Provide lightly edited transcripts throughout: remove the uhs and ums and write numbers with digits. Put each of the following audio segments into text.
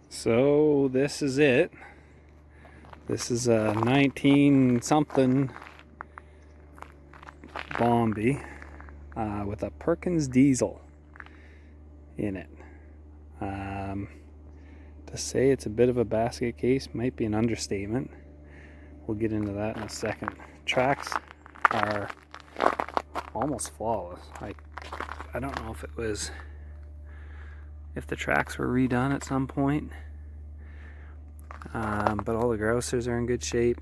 So this is it. This is a 19 something Bombi with a Perkins diesel in it. To say it's a bit of a basket case might be an understatement. We'll get into that in a second. Tracks are almost flawless. I don't know if the tracks were redone at some point, but all the grousers are in good shape.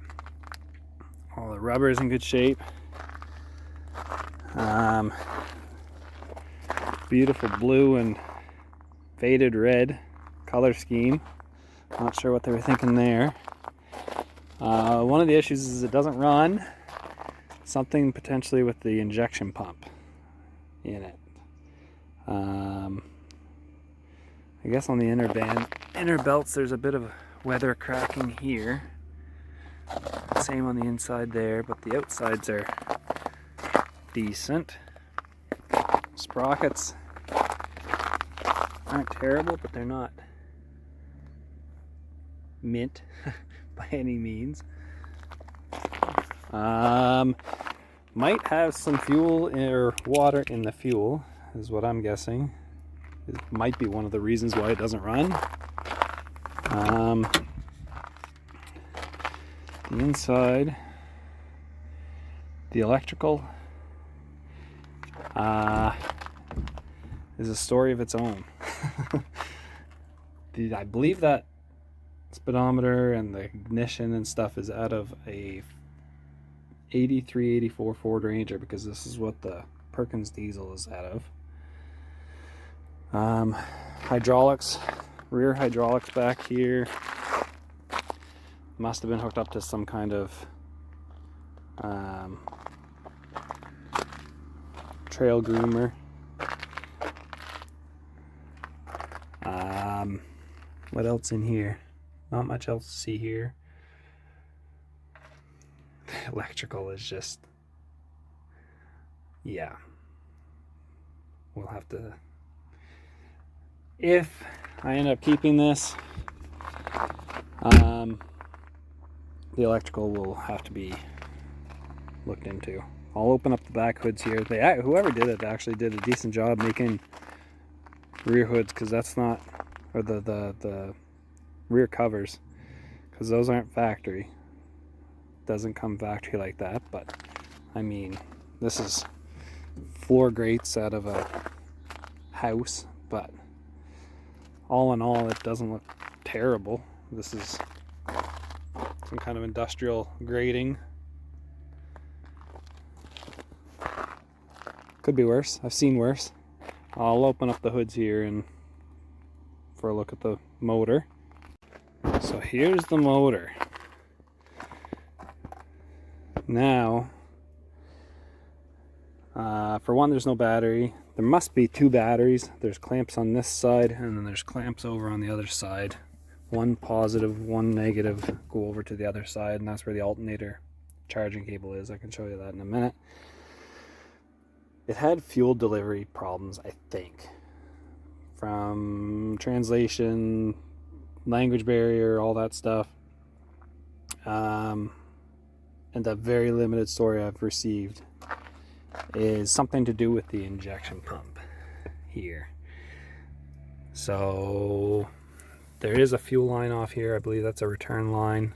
All the rubber is in good shape. Beautiful blue and faded red color scheme. Not sure what they were thinking there. One of the issues is it doesn't run. Something potentially with the injection pump in it. I guess on the inner belts there's a bit of weather cracking here. Same on the inside there, but the outsides are decent. Sprockets aren't terrible, but they're not mint by any means. Might have some fuel or water in the fuel, is what I'm guessing. It might be one of the reasons why it doesn't run. The inside, the electrical is a story of its own. I believe that speedometer and the ignition and stuff is out of a 83, 84 Ford Ranger, because this is what the Perkins diesel is out of. Hydraulics, rear hydraulics back here must have been hooked up to some kind of trail groomer. What else in here? Not much else to see here. The electrical is just, yeah. We'll have to, if I end up keeping this, the electrical will have to be looked into. I'll open up the back hoods here. Whoever did it actually did a decent job making rear hoods, because that's not, or the rear covers, because those aren't factory. Doesn't come factory like that, but I mean, this is floor grates out of a house, but all in all, it doesn't look terrible. This is some kind of industrial grating. Could be worse. I've seen worse. I'll open up the hoods here and for a look at the motor. So here's the motor. Now, for one, there's no battery. There must be two batteries. There's clamps on this side, and then there's clamps over on the other side. One positive, one negative go over to the other side, and that's where the alternator charging cable is. I can show you that in a minute. It had fuel delivery problems, I think, from translation, language barrier, all that stuff. And the very limited story I've received is something to do with the injection pump here. So there is a fuel line off here. I believe that's a return line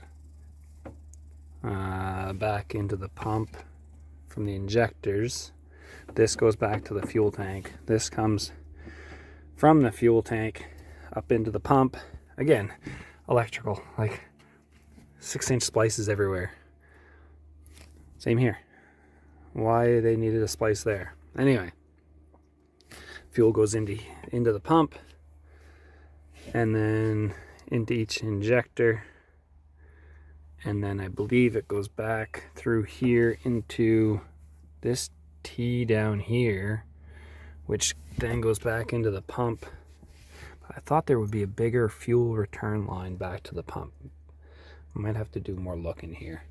back into the pump from the injectors. This goes back to the fuel tank. This comes from the fuel tank up into the pump. Again, electrical, like 6-inch splices everywhere. Same here. Why they needed a splice there. Anyway, fuel goes into the pump and then into each injector, and then I believe it goes back through here into this T down here, which then goes back into the pump. But I thought there would be a bigger fuel return line back to the pump. I might have to do more looking here.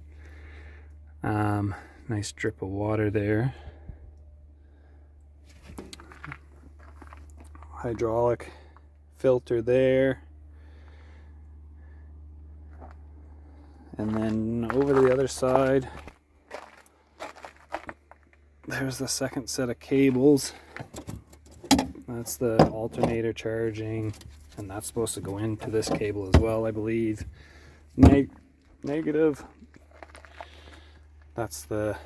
Nice drip of water there. Hydraulic filter there. And then over to the other side, there's the second set of cables. That's the alternator charging, and that's supposed to go into this cable as well, I believe. Negative. That's the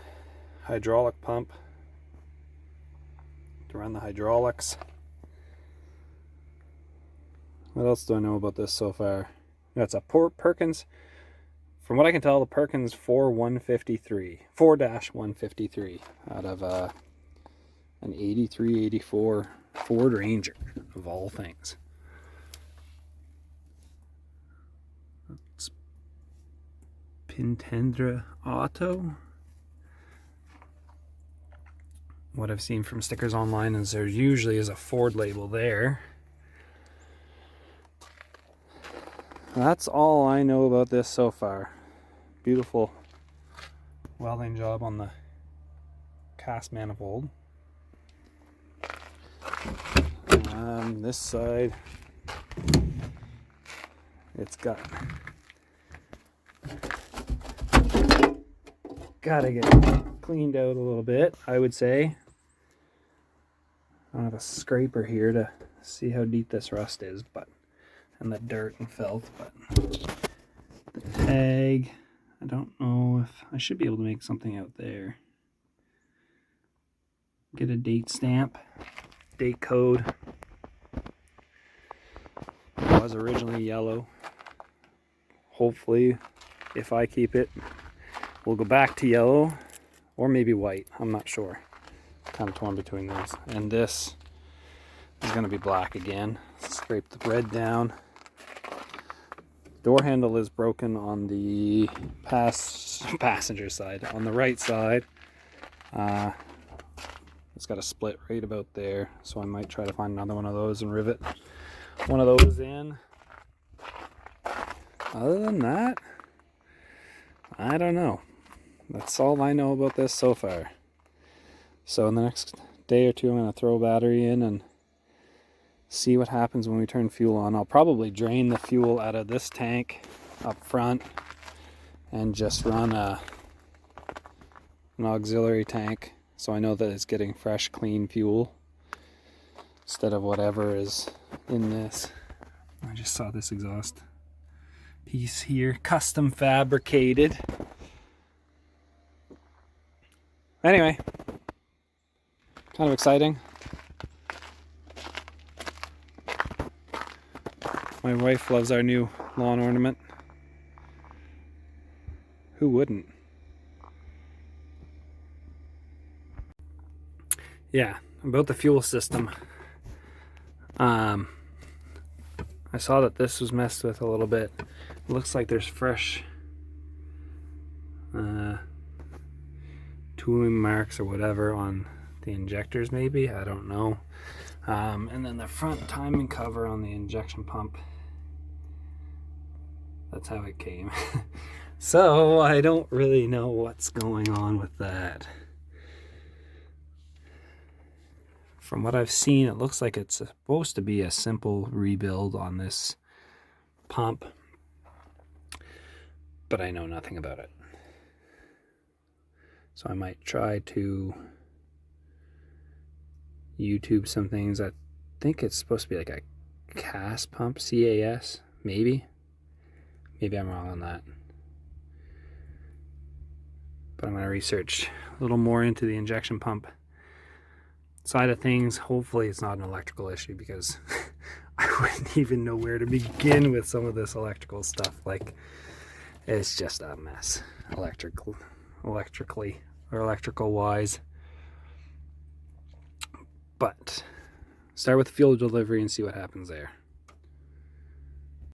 hydraulic pump to run the hydraulics. What else do I know about this so far? That's a Perkins. From what I can tell, the Perkins 4-153 out of an 83-84 Ford Ranger, of all things. It's Pintendra Auto. What I've seen from stickers online is there usually is a Ford label there. That's all I know about this so far. Beautiful welding job on the cast manifold. This side, it's gotta get cleaned out a little bit, I would say. I don't have a scraper here to see how deep this rust is, but and the dirt and filth, but the tag, I don't know if I should be able to make something out there. Get a date stamp, date code. It was originally yellow. Hopefully, if I keep it, we'll go back to yellow or maybe white. I'm not sure. Kind of torn between those. And this is going to be black again. Scrape the red down. Door handle is broken on the passenger side. On the right side, it's got a split right about there, so I might try to find another one of those and rivet one of those in. Other than that, I don't know. That's all I know about this so far. So in the next day or two, I'm going to throw a battery in and see what happens when we turn fuel on. I'll probably drain the fuel out of this tank up front and just run an auxiliary tank, so I know that it's getting fresh, clean fuel instead of whatever is in this. I just saw this exhaust piece here, custom fabricated. Anyway, kind of exciting. My wife loves our new lawn ornament. Who wouldn't? Yeah, about the fuel system. I saw that this was messed with a little bit. It looks like there's fresh tooling marks or whatever on the injectors, maybe, I don't know. And then the front timing cover on the injection pump, that's how it came. So I don't really know what's going on with that. From what I've seen, it looks like it's supposed to be a simple rebuild on this pump, but I know nothing about it. So I might try to YouTube some things. I think it's supposed to be like a CAS pump, CAS, maybe. Maybe I'm wrong on that. But I'm going to research a little more into the injection pump side of things. Hopefully it's not an electrical issue, because I wouldn't even know where to begin with some of this electrical stuff. Like, it's just a mess, electrical wise. But start with fuel delivery and see what happens there.